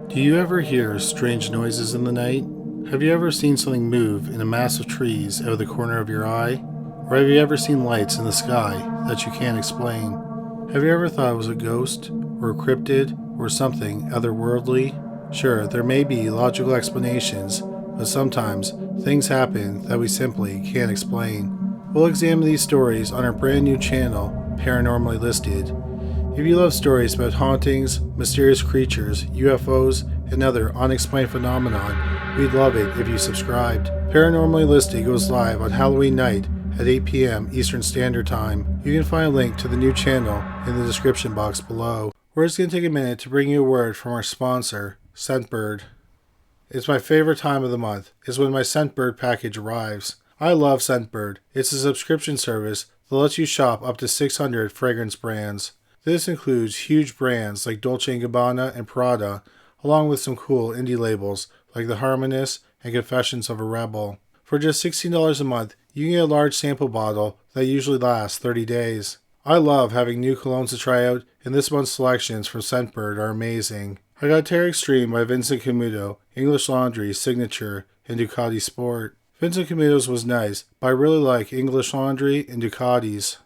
Do you ever hear strange noises in the night? Have you ever seen something move in a mass of trees out of the corner of your eye? Or have you ever seen lights in the sky that you can't explain? Have you ever thought it was a ghost, or a cryptid, or something otherworldly? Sure, there may be logical explanations, but sometimes things happen that we simply can't explain. We'll examine these stories on our brand new channel, Paranormally Listed. If you love stories about hauntings, mysterious creatures, UFOs, and other unexplained phenomenon, we'd love it if you subscribed. Paranormally Listed goes live on Halloween night at 8 p.m. Eastern Standard Time. You can find a link to the new channel in the description box below. We're just going to take a minute to bring you a word from our sponsor, Scentbird. It's my favorite time of the month, is when my Scentbird package arrives. I love Scentbird. It's a subscription service that lets you shop up to 600 fragrance brands. This includes huge brands like Dolce & Gabbana and Prada, along with some cool indie labels like The Harmonist and Confessions of a Rebel. For just $16 a month, you can get a large sample bottle that usually lasts 30 days. I love having new colognes to try out, and this month's selections from Scentbird are amazing. I got Terra Extreme by Vincent Camuto, English Laundry, Signature, and Ducati Sport. Vincent Camuto's was nice, but I really like English Laundry and Ducati's.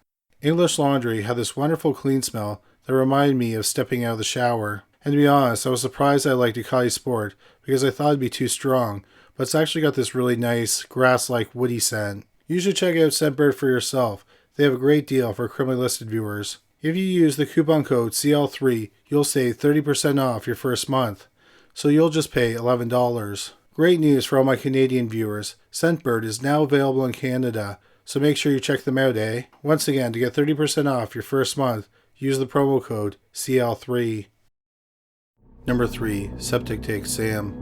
English Laundry had this wonderful clean smell that reminded me of stepping out of the shower. And to be honest, I was surprised I liked Ducati Sport because I thought it'd be too strong, but it's actually got this really nice, grass-like woody scent. You should check out Scentbird for yourself. They have a great deal for criminally listed viewers. If you use the coupon code CL3, you'll save 30% off your first month, so you'll just pay $11. Great news for all my Canadian viewers. Scentbird is now available in Canada, so make sure you check them out, eh? Once again, to get 30% off your first month, use the promo code CL3. Number 3. Septic Tank Sam.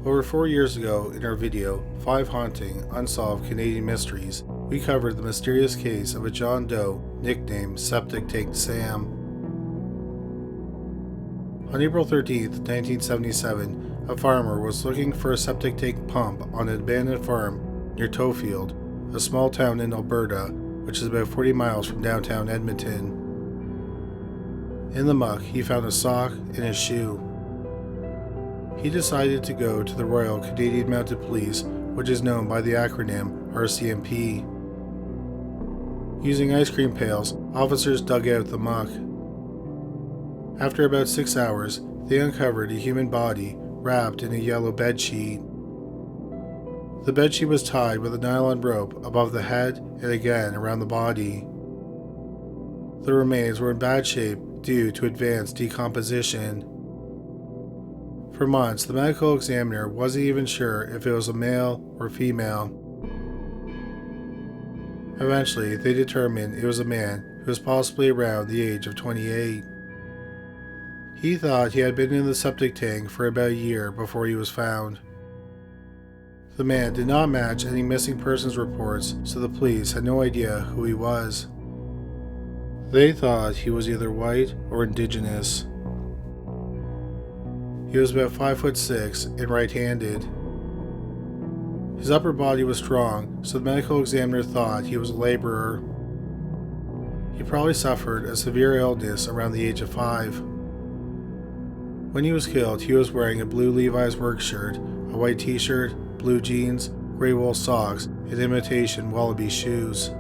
Over 4 years ago, in our video, 5 Haunting, Unsolved Canadian Mysteries, we covered the mysterious case of a John Doe nicknamed Septic Tank Sam. On April 13, 1977, a farmer was looking for a septic tank pump on an abandoned farm near Tofield, a small town in Alberta, which is about 40 miles from downtown Edmonton. In the muck, he found a sock and a shoe. He decided to go to the Royal Canadian Mounted Police, which is known by the acronym RCMP. Using ice cream pails, officers dug out the muck. After about 6 hours, they uncovered a human body wrapped in a yellow bedsheet. The bedsheet was tied with a nylon rope above the head and again around the body. The remains were in bad shape due to advanced decomposition. For months, the medical examiner wasn't even sure if it was a male or female. Eventually, they determined it was a man who was possibly around the age of 28. He thought he had been in the septic tank for about a year before he was found. The man did not match any missing persons reports, so the police had no idea who he was. They thought he was either white or indigenous. He was about 5'6" and right-handed. His upper body was strong, so the medical examiner thought he was a laborer. He probably suffered a severe illness around the age of 5. When he was killed, he was wearing a blue Levi's work shirt, a white t-shirt, blue jeans, gray wool socks, and imitation wallaby shoes.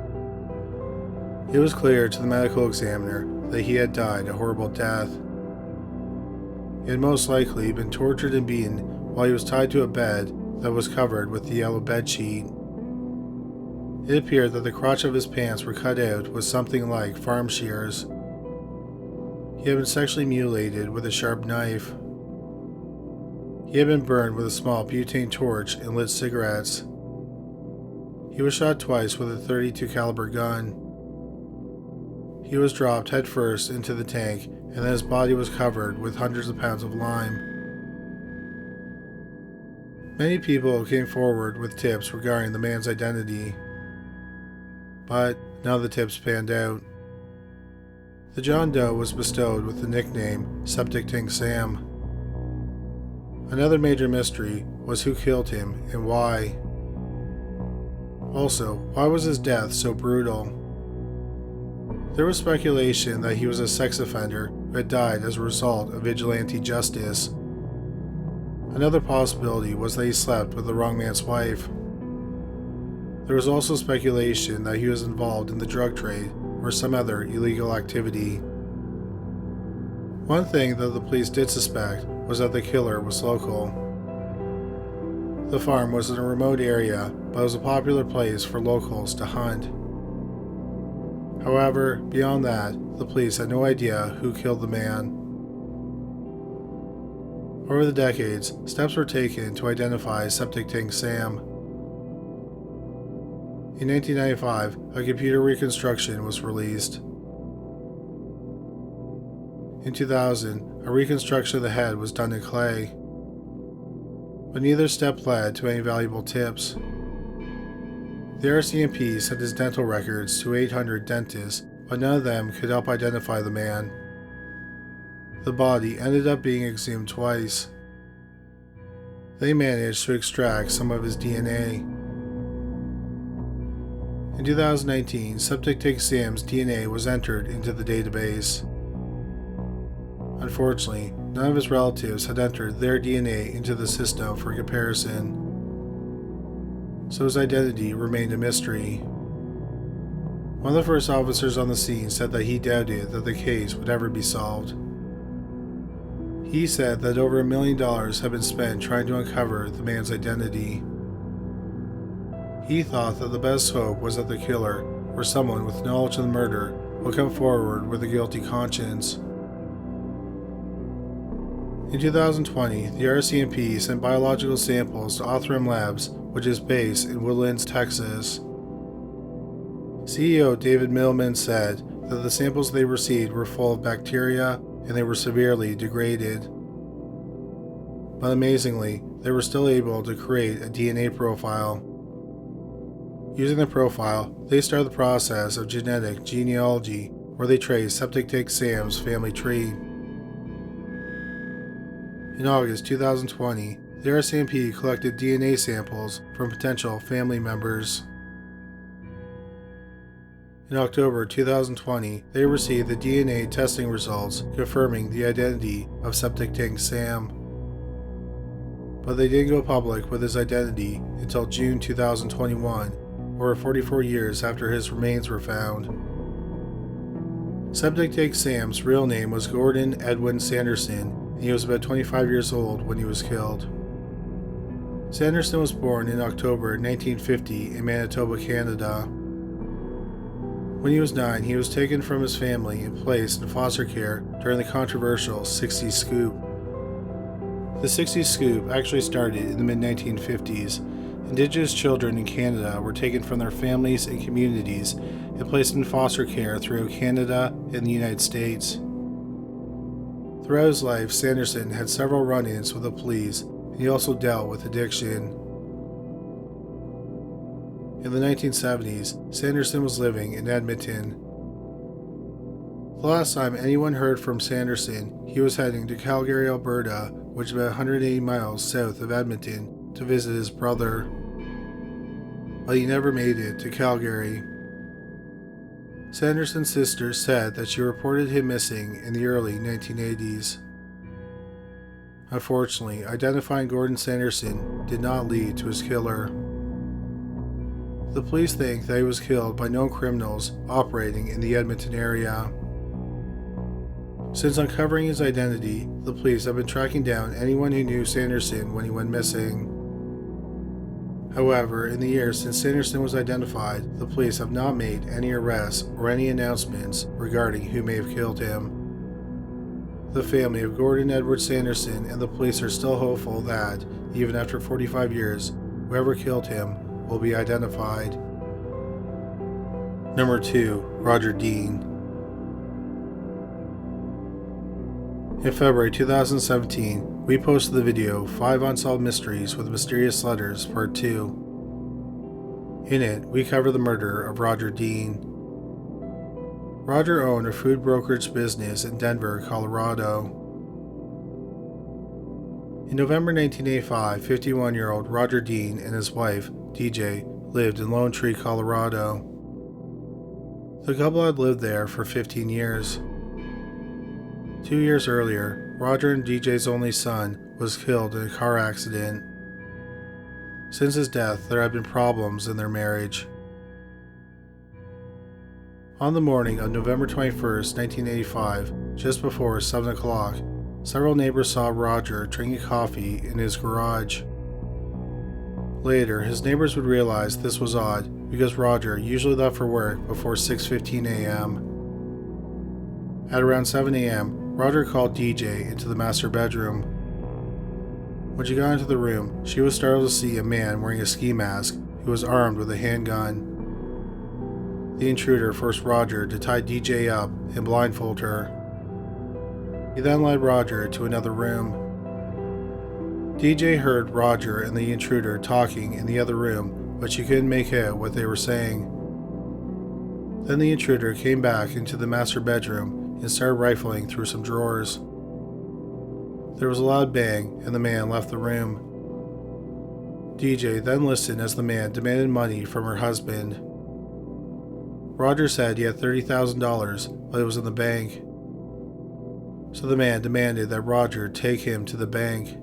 It was clear to the medical examiner that he had died a horrible death. He had most likely been tortured and beaten while he was tied to a bed that was covered with the yellow bedsheet. It appeared that the crotch of his pants were cut out with something like farm shears. He had been sexually mutilated with a sharp knife. He had been burned with a small butane torch and lit cigarettes. He was shot twice with a .32 caliber gun. He was dropped headfirst into the tank, and then his body was covered with hundreds of pounds of lime. Many people came forward with tips regarding the man's identity, but none of the tips panned out. The John Doe was bestowed with the nickname Septic Tank Sam. Another major mystery was who killed him and why. Also, why was his death so brutal? There was speculation that he was a sex offender who had died as a result of vigilante justice. Another possibility was that he slept with the wrong man's wife. There was also speculation that he was involved in the drug trade or some other illegal activity. One thing that the police did suspect was that the killer was local. The farm was in a remote area, but it was a popular place for locals to hunt. However, beyond that, the police had no idea who killed the man. Over the decades, steps were taken to identify Septic Tank Sam. In 1995, a computer reconstruction was released. In 2000, a reconstruction of the head was done in clay. But neither step led to any valuable tips. The RCMP sent his dental records to 800 dentists, but none of them could help identify the man. The body ended up being exhumed twice. They managed to extract some of his DNA. In 2019, Septic Tank Sam's DNA was entered into the database. Unfortunately, none of his relatives had entered their DNA into the system for comparison, so his identity remained a mystery. One of the first officers on the scene said that he doubted that the case would ever be solved. He said that over $1 million had been spent trying to uncover the man's identity. He thought that the best hope was that the killer, or someone with knowledge of the murder, would come forward with a guilty conscience. In 2020, the RCMP sent biological samples to Othram Labs, which is based in Woodlands, Texas. CEO David Millman said that the samples they received were full of bacteria and they were severely degraded. But amazingly, they were still able to create a DNA profile. Using the profile, they started the process of genetic genealogy, where they traced Septic Tank Sam's family tree. In August 2020, the RCMP collected DNA samples from potential family members. In October 2020, they received the DNA testing results confirming the identity of Septic Tank Sam. But they didn't go public with his identity until June 2021, or 44 years after his remains were found. Septic Tank Sam's real name was Gordon Edwin Sanderson, and he was about 25 years old when he was killed. Sanderson was born in October 1950 in Manitoba, Canada. When he was 9, he was taken from his family and placed in foster care during the controversial 60s scoop. The 60s scoop actually started in the mid-1950s. Indigenous children in Canada were taken from their families and communities and placed in foster care throughout Canada and the United States. Throughout his life, Sanderson had several run-ins with the police, and he also dealt with addiction. In the 1970s, Sanderson was living in Edmonton. The last time anyone heard from Sanderson, he was heading to Calgary, Alberta, which is about 180 miles south of Edmonton, to visit his brother. But he never made it to Calgary. Sanderson's sister said that she reported him missing in the early 1980s. Unfortunately, identifying Gordon Sanderson did not lead to his killer. The police think that he was killed by known criminals operating in the Edmonton area. Since uncovering his identity, the police have been tracking down anyone who knew Sanderson when he went missing. However, in the years since Sanderson was identified, the police have not made any arrests or any announcements regarding who may have killed him. The family of Gordon Edward Sanderson and the police are still hopeful that, even after 45 years, whoever killed him will be identified. Number 2. Roger Dean. In February 2017, we posted the video 5 Unsolved Mysteries with Mysterious Letters Part 2. In it, we cover the murder of Roger Dean. Roger owned a food brokerage business in Denver, Colorado. In November 1985, 51-year-old Roger Dean and his wife, DJ, lived in Lone Tree, Colorado. The couple had lived there for 15 years. 2 years earlier, Roger and DJ's only son was killed in a car accident. Since his death, there had been problems in their marriage. On the morning of November 21st, 1985, just before 7 o'clock, several neighbors saw Roger drinking coffee in his garage. Later, his neighbors would realize this was odd because Roger usually left for work before 6:15 a.m. At around 7 a.m., Roger called DJ into the master bedroom. When she got into the room, she was startled to see a man wearing a ski mask who was armed with a handgun. The intruder forced Roger to tie DJ up and blindfold her. He then led Roger to another room. DJ heard Roger and the intruder talking in the other room, but she couldn't make out what they were saying. Then the intruder came back into the master bedroom and started rifling through some drawers. There was a loud bang and the man left the room. DJ then listened as the man demanded money from her husband. Roger said he had $30,000, but it was in the bank. So the man demanded that Roger take him to the bank.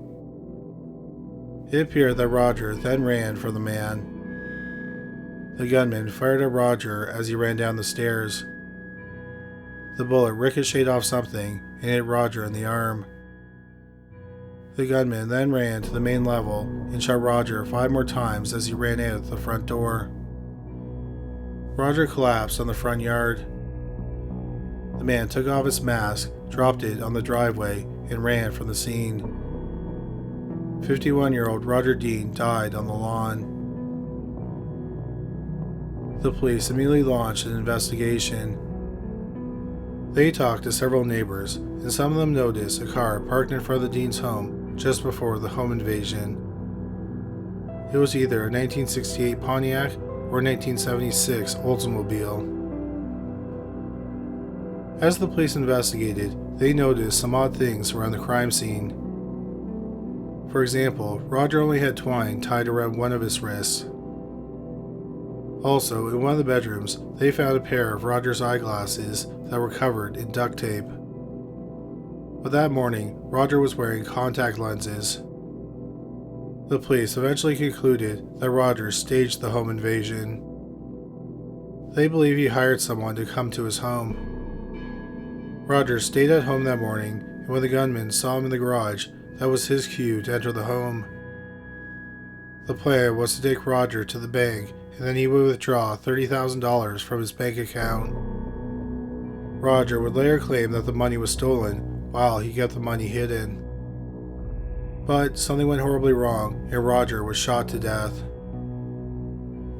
It appeared that Roger then ran from the man. The gunman fired at Roger as he ran down the stairs. The bullet ricocheted off something and hit Roger in the arm. The gunman then ran to the main level and shot Roger 5 more times as he ran out the front door. Roger collapsed on the front yard. The man took off his mask, dropped it on the driveway, and ran from the scene. 51-year-old Roger Dean died on the lawn. The police immediately launched an investigation. They talked to several neighbors, and some of them noticed a car parked in front of the Dean's home just before the home invasion. It was either a 1968 Pontiac or a 1976 Oldsmobile. As the police investigated, they noticed some odd things around the crime scene. For example, Roger only had twine tied around one of his wrists. Also, in one of the bedrooms, they found a pair of Roger's eyeglasses that were covered in duct tape. But that morning, Roger was wearing contact lenses. The police eventually concluded that Roger staged the home invasion. They believe he hired someone to come to his home. Roger stayed at home that morning, and when the gunman saw him in the garage, that was his cue to enter the home. The plan was to take Roger to the bank, and then he would withdraw $30,000 from his bank account. Roger would later claim that the money was stolen, while he kept the money hidden. But something went horribly wrong, and Roger was shot to death.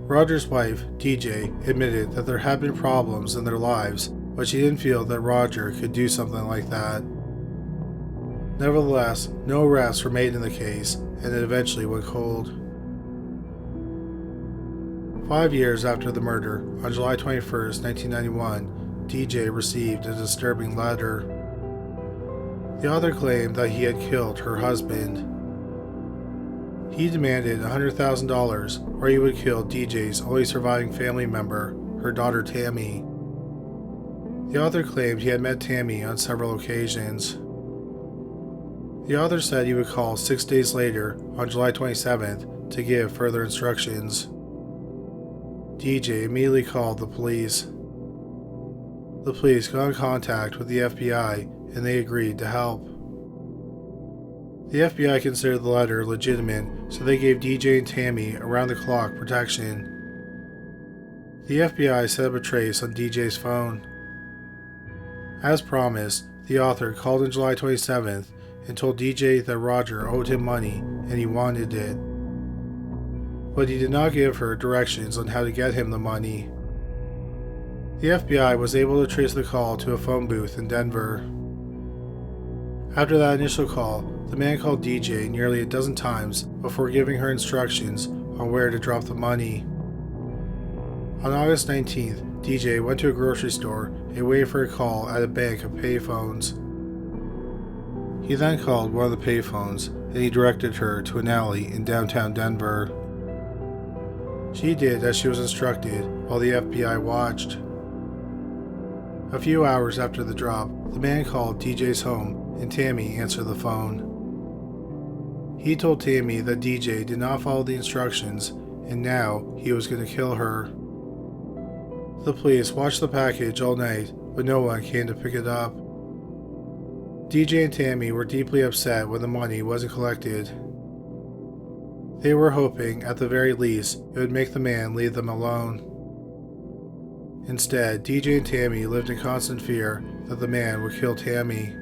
Roger's wife, DJ, admitted that there had been problems in their lives, but she didn't feel that Roger could do something like that. Nevertheless, no arrests were made in the case, and it eventually went cold. 5 years after the murder, on July 21st, 1991, DJ received a disturbing letter. The author claimed that he had killed her husband. He demanded $100,000 or he would kill DJ's only surviving family member, her daughter Tammy. The author claimed he had met Tammy on several occasions. The author said he would call 6 days later, on July 27th, to give further instructions. DJ immediately called the police. The police got in contact with the FBI and they agreed to help. The FBI considered the letter legitimate, so they gave DJ and Tammy around-the-clock protection. The FBI set up a trace on DJ's phone. As promised, the author called on July 27th and told DJ that Roger owed him money and he wanted it. But he did not give her directions on how to get him the money. The FBI was able to trace the call to a phone booth in Denver. After that initial call, the man called DJ nearly a dozen times before giving her instructions on where to drop the money. On August 19th, DJ went to a grocery store and waited for a call at a bank of payphones. He then called one of the payphones and he directed her to an alley in downtown Denver. She did as she was instructed while the FBI watched. A few hours after the drop, the man called DJ's home and Tammy answered the phone. He told Tammy that DJ did not follow the instructions and now he was going to kill her. The police watched the package all night, but no one came to pick it up. DJ and Tammy were deeply upset when the money wasn't collected. They were hoping, at the very least, it would make the man leave them alone. Instead, DJ and Tammy lived in constant fear that the man would kill Tammy.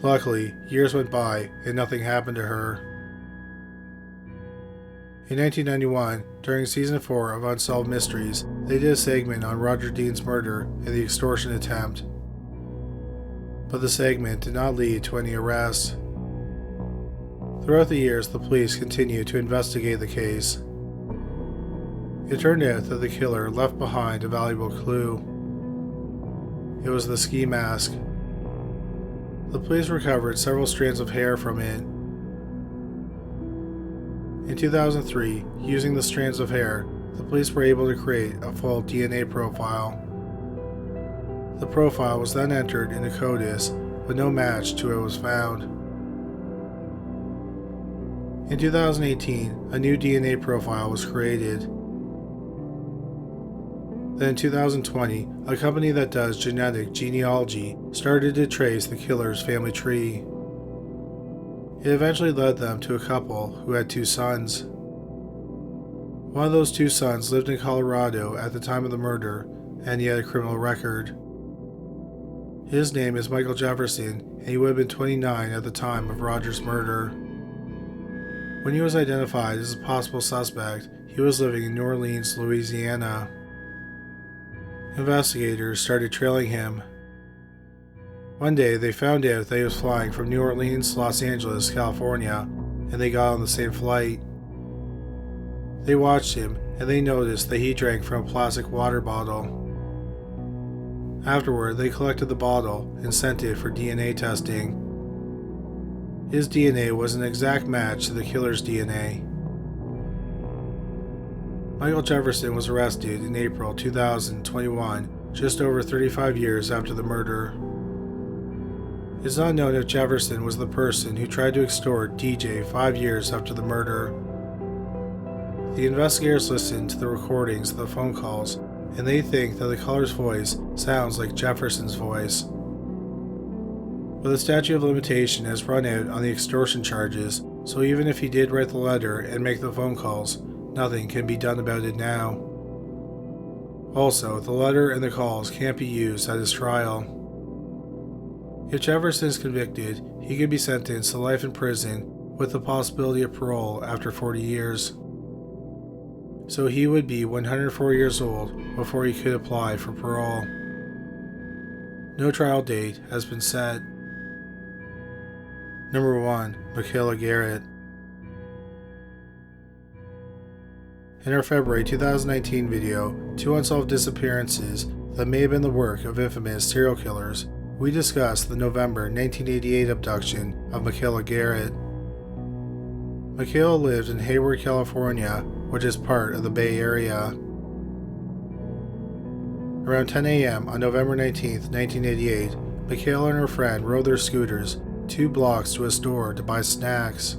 Luckily, years went by and nothing happened to her. In 1991, during Season 4 of Unsolved Mysteries, they did a segment on Roger Dean's murder and the extortion attempt. But the segment did not lead to any arrests. Throughout the years, the police continued to investigate the case. It turned out that the killer left behind a valuable clue. It was the ski mask. The police recovered several strands of hair from it. In 2003, using the strands of hair, the police were able to create a full DNA profile. The profile was then entered into CODIS, but no match to it was found. In 2018, a new DNA profile was created. Then in 2020, a company that does genetic genealogy started to trace the killer's family tree. It eventually led them to a couple who had 2 sons. One of those 2 sons lived in Colorado at the time of the murder, and he had a criminal record. His name is Michael Jefferson, and he would have been 29 at the time of Roger's murder. When he was identified as a possible suspect, he was living in New Orleans, Louisiana. Investigators started trailing him. One day, they found out that he was flying from New Orleans to Los Angeles, California, and they got on the same flight. They watched him, and they noticed that he drank from a plastic water bottle. Afterward, they collected the bottle and sent it for DNA testing. His DNA was an exact match to the killer's DNA. Michael Jefferson was arrested in April 2021, just over 35 years after the murder. It's not known if Jefferson was the person who tried to extort DJ 5 years after the murder. The investigators listened to the recordings of the phone calls, and they think that the caller's voice sounds like Jefferson's voice. But the statute of limitation has run out on the extortion charges, so even if he did write the letter and make the phone calls, nothing can be done about it now. Also, the letter and the calls can't be used at his trial. If Jefferson is convicted, he could be sentenced to life in prison with the possibility of parole after 40 years. So he would be 104 years old before he could apply for parole. No trial date has been set. Number 1. Michaela Garrett. In our February 2019 video, 2 Unsolved Disappearances that may have been the work of infamous serial killers, we discussed the November 1988 abduction of Michaela Garrett. Michaela lived in Hayward, California, which is part of the Bay Area. Around 10 a.m. on November 19, 1988, Michaela and her friend rode their scooters 2 blocks to a store to buy snacks.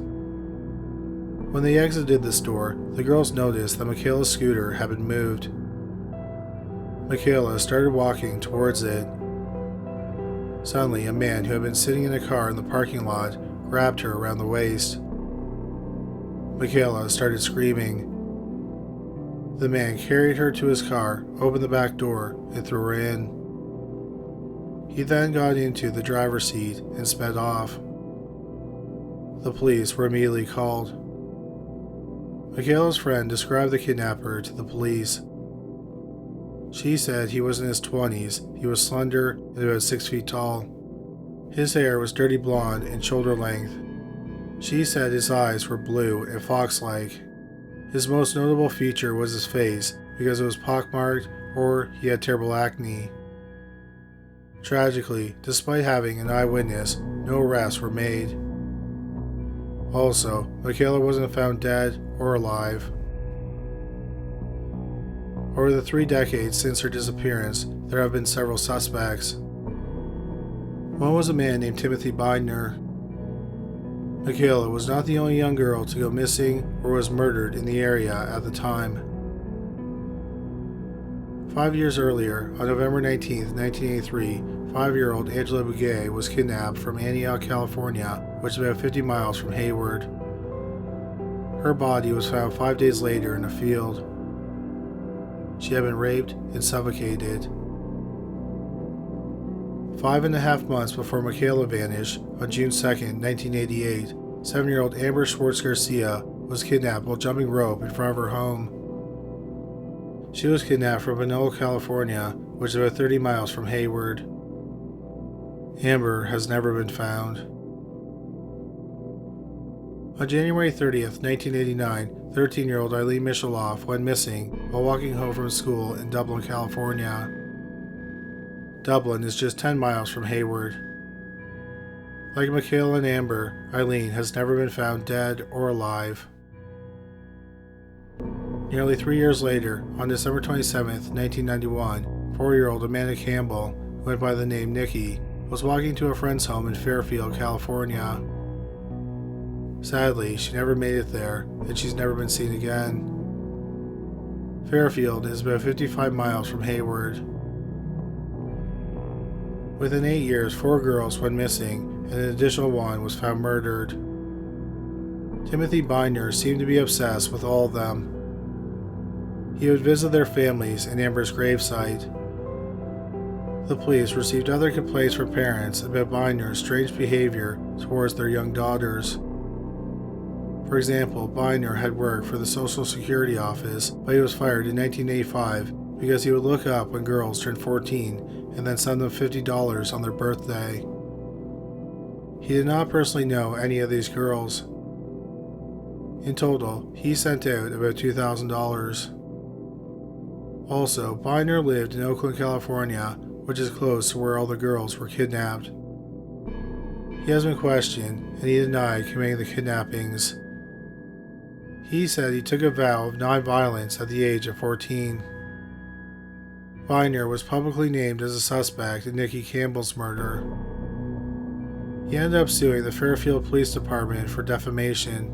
When they exited the store, the girls noticed that Michaela's scooter had been moved. Michaela started walking towards it. Suddenly, a man who had been sitting in a car in the parking lot grabbed her around the waist. Michaela started screaming. The man carried her to his car, opened the back door, and threw her in. He then got into the driver's seat and sped off. The police were immediately called. Michaela's friend described the kidnapper to the police. She said he was in his 20s, he was slender and about 6 feet tall. His hair was dirty blonde and shoulder length. She said his eyes were blue and fox-like. His most notable feature was his face because it was pockmarked or he had terrible acne. Tragically, despite having an eyewitness, no arrests were made. Also, Michaela wasn't found dead or alive. Over the 3 decades since her disappearance, there have been several suspects. One was a man named Timothy Binder. Michaela was not the only young girl to go missing or was murdered in the area at the time. 5 years earlier, on November 19, 1983, 5-year-old Angela Bugay was kidnapped from Antioch, California, which is about 50 miles from Hayward. Her body was found 5 days later in a field. She had been raped and suffocated. 5.5 months before Michaela vanished, on June 2, 1988, 7-year-old Amber Schwartz Garcia was kidnapped while jumping rope in front of her home. She was kidnapped from Danelle, California, which is about 30 miles from Hayward. Amber has never been found. On January 30th, 1989, 13-year-old Eileen Michaloff went missing while walking home from school in Dublin, California. Dublin is just 10 miles from Hayward. Like Michaela and Amber, Eileen has never been found dead or alive. Nearly 3 years later, on December 27, 1991, 4-year-old Amanda Campbell, who went by the name Nikki, was walking to a friend's home in Fairfield, California. Sadly, she never made it there, and she's never been seen again. Fairfield is about 55 miles from Hayward. Within 8 years, 4 girls went missing, and an additional one was found murdered. Timothy Binder seemed to be obsessed with all of them. He would visit their families in Amber's gravesite. The police received other complaints from parents about Binder's strange behavior towards their young daughters. For example, Binder had worked for the Social Security office, but he was fired in 1985 because he would look up when girls turned 14 and then send them $50 on their birthday. He did not personally know any of these girls. In total, he sent out about $2,000. Also, Binder lived in Oakland, California, which is close to where all the girls were kidnapped. He has been questioned, and he denied committing the kidnappings. He said he took a vow of non-violence at the age of 14. Binder was publicly named as a suspect in Nikki Campbell's murder. He ended up suing the Fairfield Police Department for defamation.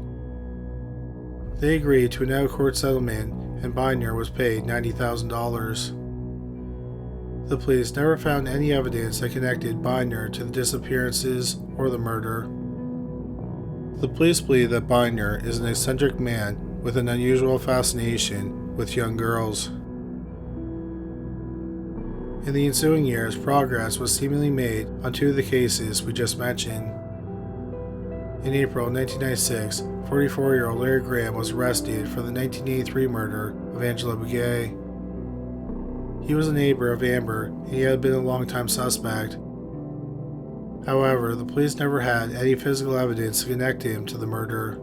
They agreed to an out-of-court settlement, and Binder was paid $90,000. The police never found any evidence that connected Binder to the disappearances or the murder. The police believe that Binder is an eccentric man with an unusual fascination with young girls. In the ensuing years, progress was seemingly made on 2 of the cases we just mentioned. In April 1996, 44-year-old Larry Graham was arrested for the 1983 murder of Angela Bugay. He was a neighbor of Amber, and he had been a long-time suspect. However, the police never had any physical evidence to connect him to the murder.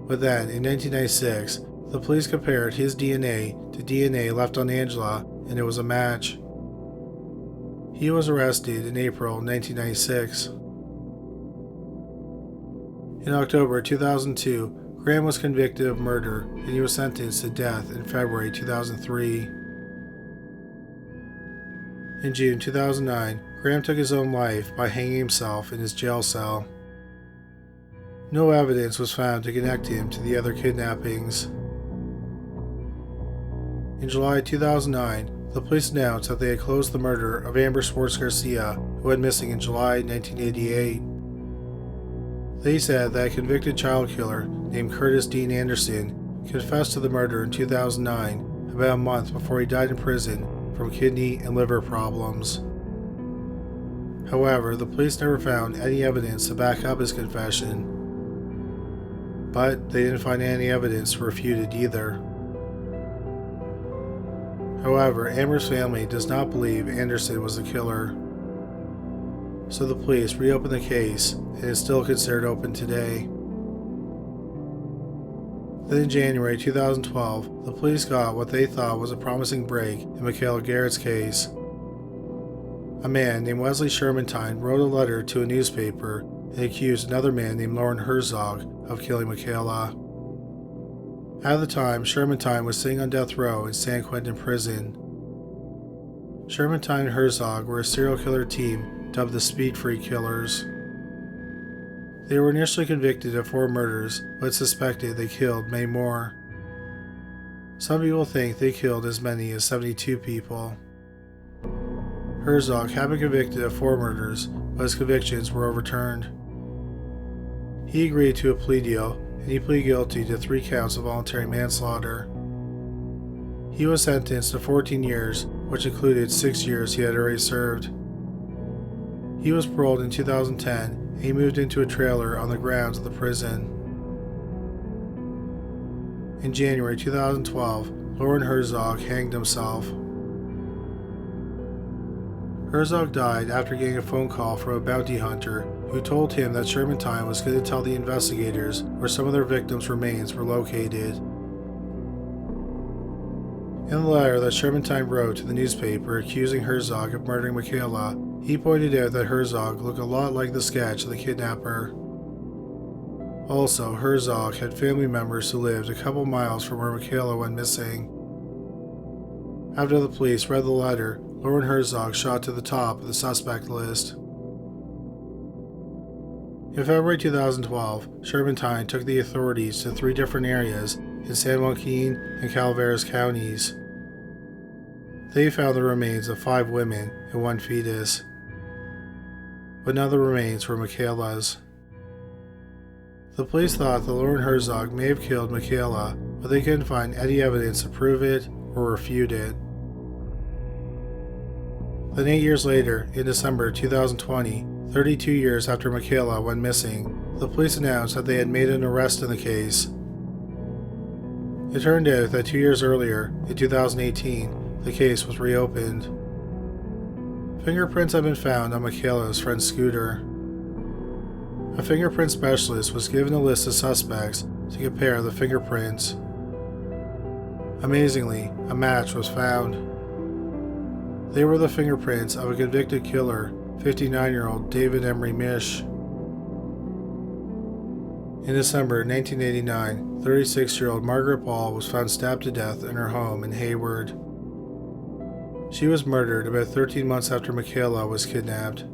But then, in 1996, the police compared his DNA to DNA left on Angela, and it was a match. He was arrested in April 1996. In October 2002, Graham was convicted of murder, and he was sentenced to death in February 2003. In June 2009, Graham took his own life by hanging himself in his jail cell. No evidence was found to connect him to the other kidnappings. In July 2009, the police announced that they had closed the murder of Amber Schwartz Garcia, who went missing in July 1988. They said that a convicted child killer named Curtis Dean Anderson confessed to the murder in 2009, about a month before he died in prison from kidney and liver problems. However, the police never found any evidence to back up his confession. But they didn't find any evidence to refute it either. However, Amber's family does not believe Anderson was the killer. So the police reopened the case, and is still considered open today. Then in January 2012, the police got what they thought was a promising break in Michaela Garrett's case. A man named Wesley Shermantine wrote a letter to a newspaper and accused another man named Lauren Herzog of killing Michaela. At the time, Sherman was sitting on death row in San Quentin prison. Sherman and Herzog were a serial killer team dubbed the Speed Freak Killers. They were initially convicted of 4 murders, but suspected they killed many more. Some people think they killed as many as 72 people. Herzog had been convicted of 4 murders, but his convictions were overturned. He agreed to a plea deal, and he pleaded guilty to 3 counts of voluntary manslaughter. He was sentenced to 14 years, which included 6 years he had already served. He was paroled in 2010, and he moved into a trailer on the grounds of the prison. In January 2012, Loren Herzog hanged himself. Herzog died after getting a phone call from a bounty hunter who told him that Sherman was going to tell the investigators where some of their victims' remains were located. In the letter that Sherman wrote to the newspaper accusing Herzog of murdering Michaela, he pointed out that Herzog looked a lot like the sketch of the kidnapper. Also, Herzog had family members who lived a couple miles from where Michaela went missing. After the police read the letter, Loren Herzog shot to the top of the suspect list. In February 2012, Sherman took the authorities to 3 different areas in San Joaquin and Calaveras counties. They found the remains of 5 women and 1 fetus, but none of the remains were Michaela's. The police thought that Loren Herzog may have killed Michaela, but they couldn't find any evidence to prove it or refute it. Then 8 years later, in December 2020, 32 years after Michaela went missing, the police announced that they had made an arrest in the case. It turned out that 2 years earlier, in 2018, the case was reopened. Fingerprints had been found on Michaela's friend's scooter. A fingerprint specialist was given a list of suspects to compare the fingerprints. Amazingly, a match was found. They were the fingerprints of a convicted killer, 59-year-old David Emery Mish. In December 1989, 36-year-old Margaret Ball was found stabbed to death in her home in Hayward. She was murdered about 13 months after Michaela was kidnapped.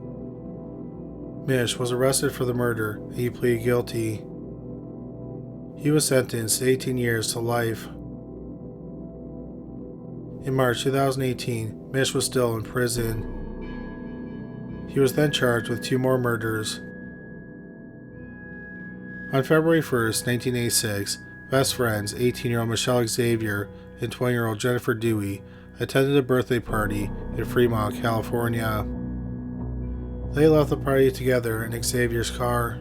Mish was arrested for the murder and he pleaded guilty. He was sentenced to 18 years to life. In March 2018, Mish was still in prison. He was then charged with 2 more murders. On February 1st, 1986, best friends 18-year-old Michelle Xavier and 20-year-old Jennifer Dewey attended a birthday party in Fremont, California. They left the party together in Xavier's car.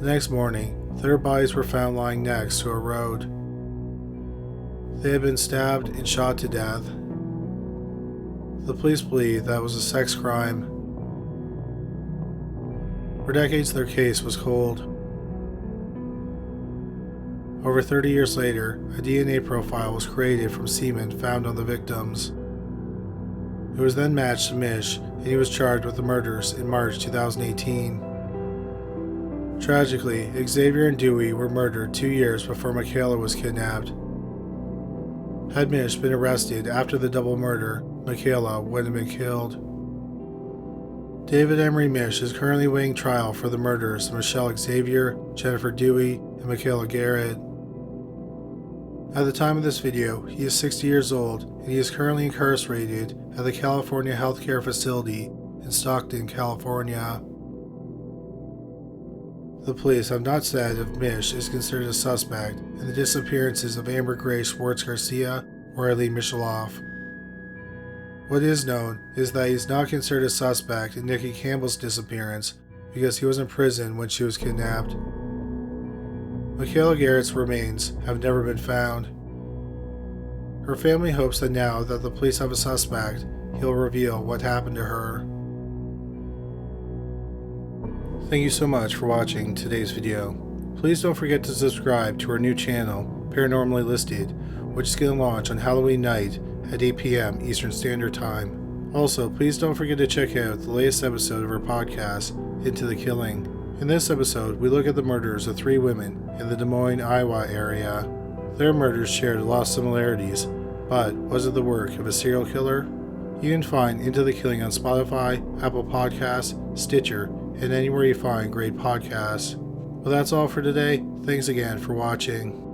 The next morning, their bodies were found lying next to a road. They had been stabbed and shot to death. The police believe that was a sex crime. For decades, their case was cold. Over 30 years later, a DNA profile was created from semen found on the victims. It was then matched to Mish, and he was charged with the murders in March 2018. Tragically, Xavier and Dewey were murdered 2 years before Michaela was kidnapped. Had Mish been arrested after the double murder, Michaela wouldn't have been killed. David Emery Mish is currently waiting trial for the murders of Michelle Xavier, Jennifer Dewey, and Michaela Garrett. At the time of this video, he is 60 years old and he is currently incarcerated at the California Healthcare Facility in Stockton, California. The police have not said if Mish is considered a suspect in the disappearances of Amber Grace Schwartz Garcia or Eileen Michaloff. What is known is that he is not considered a suspect in Nikki Campbell's disappearance because he was in prison when she was kidnapped. Michaela Garrett's remains have never been found. Her family hopes that now that the police have a suspect, he'll reveal what happened to her. Thank you so much for watching today's video. Please don't forget to subscribe to our new channel, Paranormally Listed, which is going to launch on Halloween night at 8 p.m. Eastern Standard Time. Also, please don't forget to check out the latest episode of our podcast, Into the Killing. In this episode, we look at the murders of 3 women in the Des Moines, Iowa area. Their murders shared a lot of similarities, but was it the work of a serial killer? You can find Into the Killing on Spotify, Apple Podcasts, Stitcher, and anywhere you find great podcasts. Well, that's all for today. Thanks again for watching.